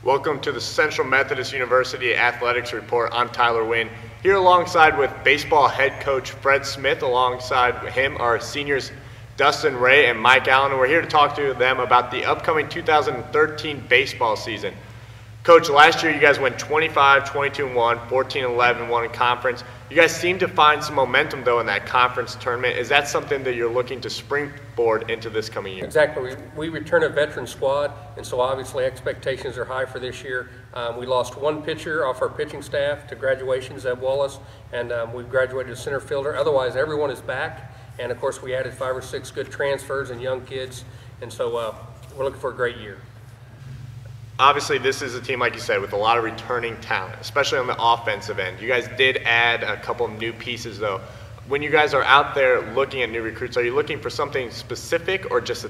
Welcome to the Central Methodist University Athletics Report. I'm Tyler Wynn, here alongside with baseball head coach Fred Smith. Alongside him are seniors Dustin Ray and Mike Allen, and we're here to talk to them about the upcoming 2013 baseball season. Coach, last year you guys went 25, 22-1, 14-11, won in conference. You guys seem to find some momentum, though, in that conference tournament. Is that something that you're looking to springboard into this coming year? Exactly. We return a veteran squad, and so obviously expectations are high for this year. We lost one pitcher off our pitching staff to graduation, Zeb Wallace, and we've graduated a center fielder. Otherwise, everyone is back, and of course we added 5 or 6 good transfers and young kids, and so we're looking for a great year. Obviously, this is a team, like you said, with a lot of returning talent, especially on the offensive end. You guys did add a couple of new pieces, though. When you guys are out there looking at new recruits, are you looking for something specific or just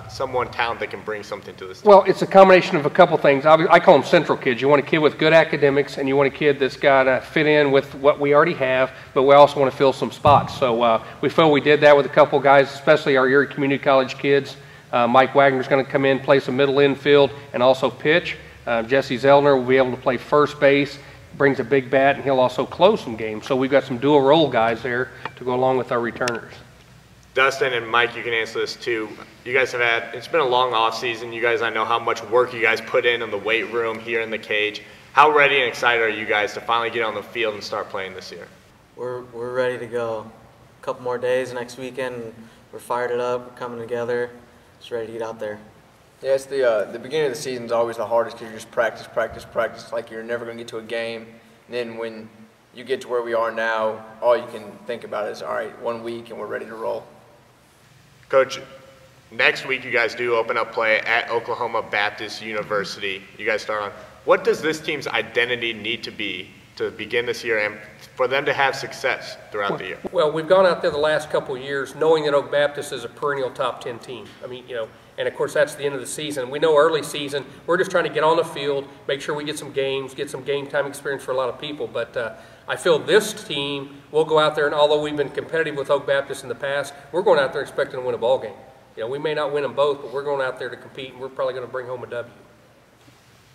someone talent that can bring something to this team? Well, it's a combination of a couple things. I call them central kids. You want a kid with good academics, and you want a kid that's got to fit in with what we already have, but we also want to fill some spots. So we feel we did that with a couple guys, especially our Erie Community College kids. Mike Wagner's going to come in, play some middle infield, and also pitch. Jesse Zellner will be able to play first base, brings a big bat, and he'll also close some games. So we've got some dual role guys there to go along with our returners. Dustin and Mike, you can answer this too. You guys have had, it's been a long off season. You guys, I know how much work you guys put in the weight room, here in the cage. How ready and excited are you guys to finally get on the field and start playing this year? We're ready to go. A couple more days next weekend. We're fired it up. We're coming together. Just ready to get out there. Yeah, it's the beginning of the season is always the hardest because you just practice like you're never going to get to a game. And then when you get to where we are now, all you can think about is, all right, 1 week and we're ready to roll. Coach, next week you guys do open up play at Oklahoma Baptist University. You guys start on. What does this team's identity need to be to begin this year and for them to have success throughout the year? Well, we've gone out there the last couple of years knowing that Oak Baptist is a perennial top 10 team. I mean, you know, and of course that's the end of the season. We know early season, we're just trying to get on the field, make sure we get some games, get some game time experience for a lot of people. But I feel this team will go out there, and although we've been competitive with Oak Baptist in the past, we're going out there expecting to win a ball game. You know, we may not win them both, but we're going out there to compete, and we're probably going to bring home a W.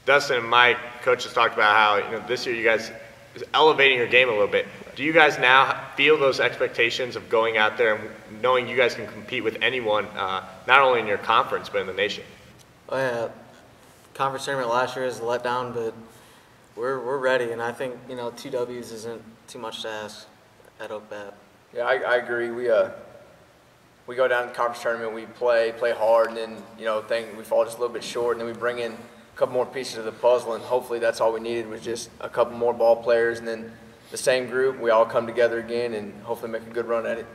Dustin and Mike, coach has talked about how this year you guys is elevating your game a little bit. Do you guys now feel those expectations of going out there and knowing you guys can compete with anyone, not only in your conference but in the nation? Oh yeah, conference tournament last year is a letdown, but we're ready, and I think 2 W's isn't too much to ask at Oak Bap. Yeah, I agree. We go down to the conference tournament, we play hard, and then we fall just a little bit short, and then we bring in a couple more pieces of the puzzle, and hopefully that's all we needed was just a couple more ball players, and then the same group, we all come together again and hopefully make a good run at it.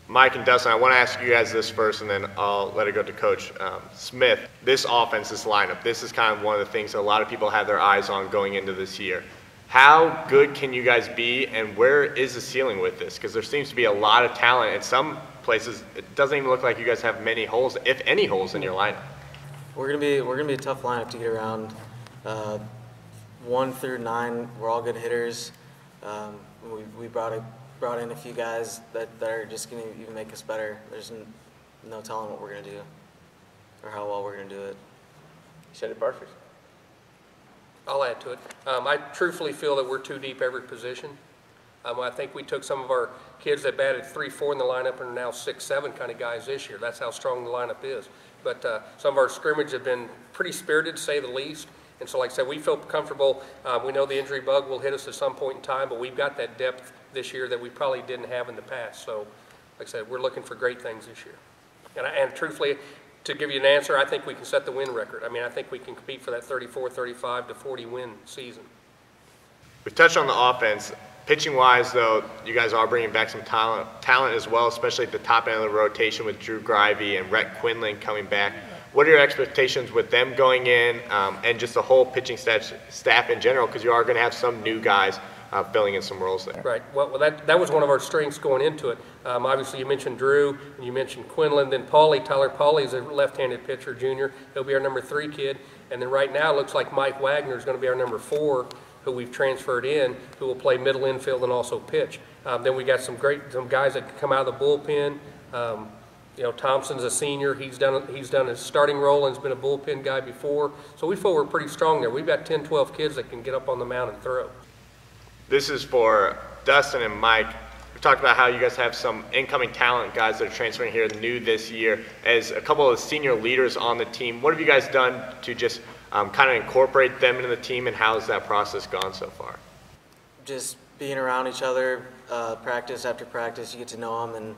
Mike and Dustin, I want to ask you guys this first, and then I'll let it go to Coach Smith. This offense, this lineup, this is kind of one of the things that a lot of people have their eyes on going into this year. How good can you guys be, and where is the ceiling with this? Because there seems to be a lot of talent. In some places, it doesn't even look like you guys have many holes, if any holes, in your lineup. We're gonna be a tough lineup to get around. 1 through 9, we're all good hitters. We brought in a few guys that are just going to even make us better. There's no telling what we're going to do or how well we're going to do it. You said it perfect. I'll add to it. I truthfully feel that we're too deep every position. I think we took some of our kids that batted 3-4 in the lineup and are now 6-7 kind of guys this year. That's how strong the lineup is. But some of our scrimmage have been pretty spirited, to say the least. And so, like I said, we feel comfortable. We know the injury bug will hit us at some point in time, but we've got that depth this year that we probably didn't have in the past. So, like I said, we're looking for great things this year. And truthfully, to give you an answer, I think we can set the win record. I mean, I think we can compete for that 34, 35 to 40 win season. We've touched on the offense. Pitching-wise, though, you guys are bringing back some talent as well, especially at the top end of the rotation with Drew Grivey and Rhett Quinlan coming back. What are your expectations with them going in and just the whole pitching staff in general, because you are going to have some new guys filling in some roles there? Right. Well, that was one of our strengths going into it. Obviously, you mentioned Drew, and you mentioned Quinlan. Then Tyler Pauly is a left-handed pitcher, junior. He'll be our number 3 kid. And then right now it looks like Mike Wagner is going to be our number 4, who we've transferred in, who will play middle infield and also pitch. Then we got some guys that come out of the bullpen. You know, Thompson's a senior. He's done a starting role and has been a bullpen guy before. So we feel we're pretty strong there. We've got 10, 12 kids that can get up on the mound and throw. This is for Dustin and Mike. We talked about how you guys have some incoming talent guys that are transferring here new this year. As a couple of senior leaders on the team, what have you guys done to just kind of incorporate them into the team, and how's that process gone so far? Just being around each other, practice after practice, you get to know them, and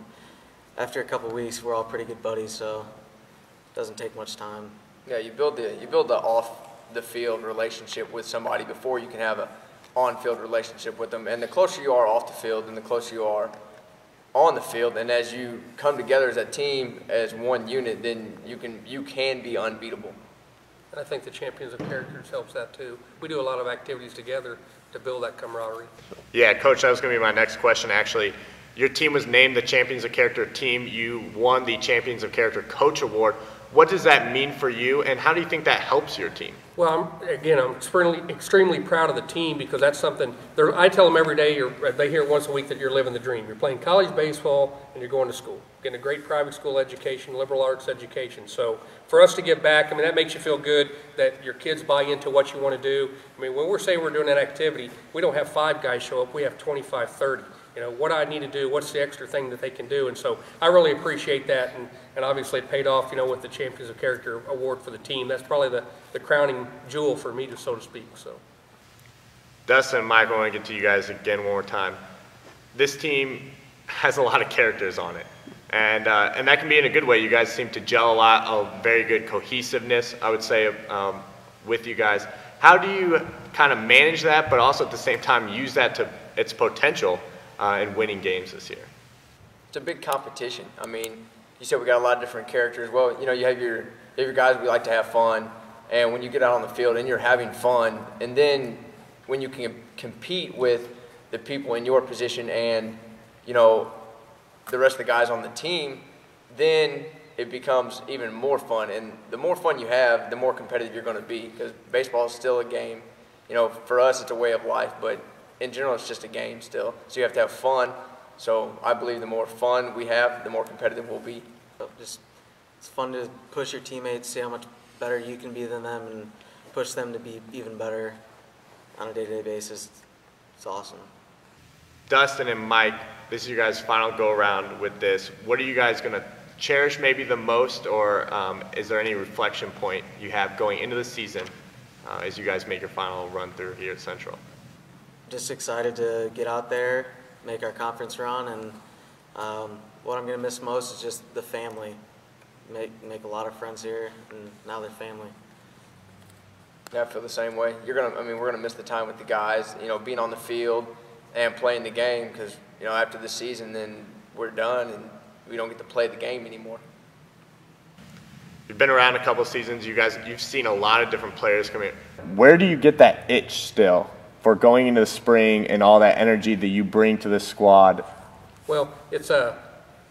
after a couple weeks, we're all pretty good buddies, so it doesn't take much time. Yeah, you build the off the field relationship with somebody before you can have a on-field relationship with them. And the closer you are off the field and the closer you are on the field, and as you come together as a team, as one unit, then you can be unbeatable. And I think the Champions of Characters helps that too. We do a lot of activities together to build that camaraderie. Yeah, Coach, that was going to be my next question, actually. Your team was named the Champions of Character team. You won the Champions of Character Coach Award. What does that mean for you, and how do you think that helps your team? Well, I'm extremely proud of the team, because that's something, I tell them every day, they hear it once a week, that you're living the dream. You're playing college baseball and you're going to school, getting a great private school education, liberal arts education. So for us to give back, I mean, that makes you feel good that your kids buy into what you want to do. I mean, when we're saying we're doing that activity, we don't have 5 guys show up, we have 25, 30. You know, what I need to do, what's the extra thing that they can do. And so I really appreciate that, and obviously it paid off, you know, with the Champions of Character Award for the team. That's probably the crowning jewel for me, so to speak. So, Dustin and Mike, I want to get to you guys again one more time. This team has a lot of characters on it, and that can be in a good way. You guys seem to gel a lot, of very good cohesiveness, I would say, with you guys. How do you kind of manage that, but also at the same time use that to its potential in winning games this year? It's a big competition. I mean, you said we got a lot of different characters. Well, you know, you have your guys, we like to have fun, and when you get out on the field and you're having fun, and then when you can compete with the people in your position and, you know, the rest of the guys on the team, then it becomes even more fun. And the more fun you have, the more competitive you're going to be, because baseball is still a game. You know, for us, it's a way of life, but in general, it's just a game still. So you have to have fun. So I believe the more fun we have, the more competitive we'll be. It's fun to push your teammates, see how much better you can be than them, and push them to be even better on a day-to-day basis. It's awesome. Dustin and Mike, this is your guys' final go-around with this. What are you guys going to cherish maybe the most, or is there any reflection point you have going into the season as you guys make your final run through here at Central? Just excited to get out there, make our conference run, and what I'm going to miss most is just the family. Make a lot of friends here, and now they're family. Yeah, I feel the same way. We're gonna miss the time with the guys. You know, being on the field and playing the game, because you know, after the season, then we're done and we don't get to play the game anymore. You've been around a couple seasons. You've seen a lot of different players come in. Where do you get that itch still for going into the spring and all that energy that you bring to this squad? Well,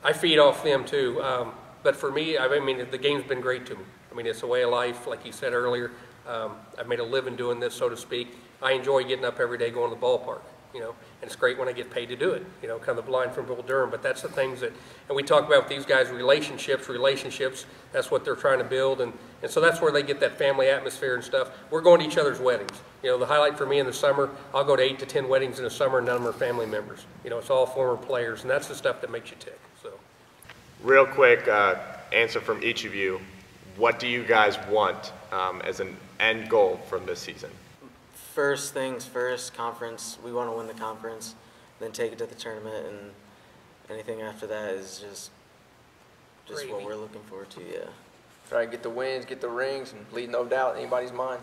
I feed off them too. But for me, I mean, the game's been great to me. I mean, it's a way of life, like you said earlier. I've made a living doing this, so to speak. I enjoy getting up every day, going to the ballpark, you know, and it's great when I get paid to do it, you know, kind of the line from Bill Durham. But that's the things that, and we talk about with these guys, relationships, that's what they're trying to build. And so that's where they get that family atmosphere and stuff. We're going to each other's weddings. You know, the highlight for me in the summer, I'll go to 8 to 10 weddings in the summer, and none of them are family members. You know, it's all former players, and that's the stuff that makes you tick. So, real quick answer from each of you. What do you guys want as an end goal from this season? First things first, conference. We want to win the conference, then take it to the tournament, and anything after that is just what we're looking forward to, yeah. Try to get the wins, get the rings, and leave no doubt in anybody's mind.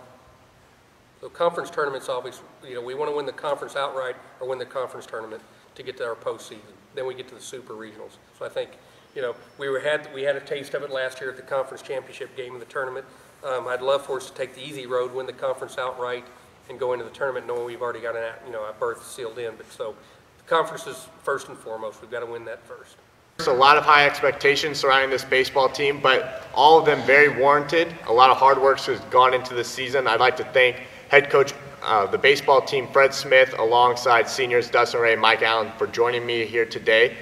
So conference tournaments always, you know, we want to win the conference outright or win the conference tournament to get to our postseason. Then we get to the super regionals. So I think, you know, we had a taste of it last year at the conference championship game of the tournament. I'd love for us to take the easy road, win the conference outright, and go into the tournament knowing we've already got a berth sealed in. But so the conference is first and foremost. We've got to win that first. There's a lot of high expectations surrounding this baseball team, but all of them very warranted. A lot of hard work has gone into this season. I'd like to thank head coach the baseball team, Fred Smith, alongside seniors Dustin Ray and Mike Allen, for joining me here today.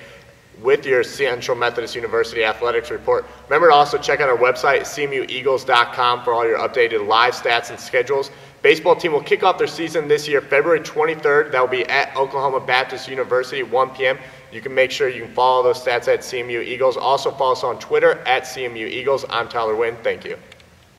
with your Central Methodist University athletics report. Remember to also check out our website, cmueagles.com, for all your updated live stats and schedules. Baseball team will kick off their season this year February 23rd. That will be at Oklahoma Baptist University at 1 p.m. You can make sure you can follow those stats at CMU Eagles. Also follow us on Twitter at CMU Eagles. I'm Tyler Wynn. Thank you.